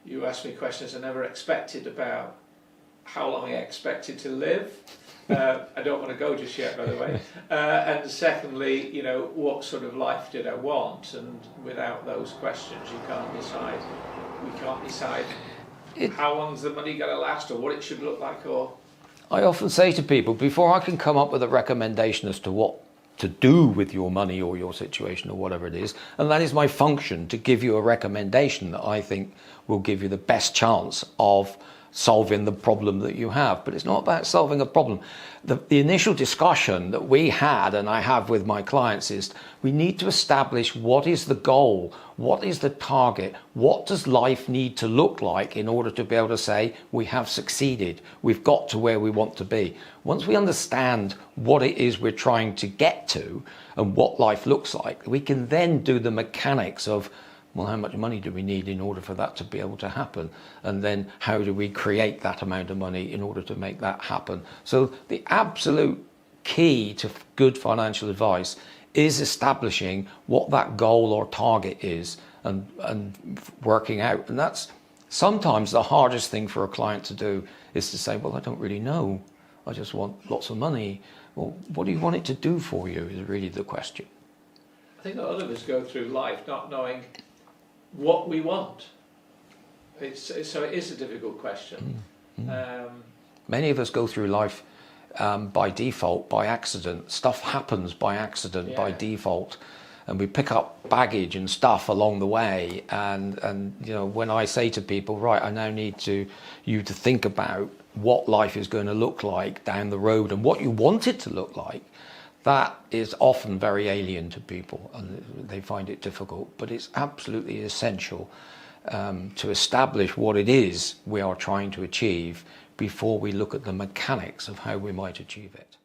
you asked me questions I never expected about how long I expected to live. I don't want to go just yet, by the way. And secondly, you know, what sort of life did I want? And without those questions, you can't decide. We can't decide how long's the money going to last, or what it should look like, or. I often say to people, before I can come up with a recommendation as to what to do with your money or your situation or whatever it is, and that is my function, to give you a recommendation that I think will give you the best chance of solving the problem that you have. But it's not about solving a problem. The initial discussion that we had, and I have with my clients, is we need to establish what is the goal, what is the target, what does life need to look like in order to be able to say we have succeeded, we've got to where we want to be. Once we understand what it is we're trying to get to and what life looks like, we can then do the mechanics of, well, how much money do we need in order for that to be able to happen? And then how do we create that amount of money in order to make that happen? So the absolute key to good financial advice is establishing what that goal or target is and working out. And that's sometimes the hardest thing for a client to do, is to say, well, I don't really know. I just want lots of money. Well, what do you want it to do for you is really the question. I think a lot of us go through life not knowing what we want. So it is a difficult question. Many of us go through life by default, by accident. Stuff happens by accident, by default, and we pick up baggage and stuff along the way. And you know, when I say to people, right, I now need you to think about what life is going to look like down the road and what you want it to look like, that is often very alien to people and they find it difficult. But it's absolutely essential to establish what it is we are trying to achieve before we look at the mechanics of how we might achieve it.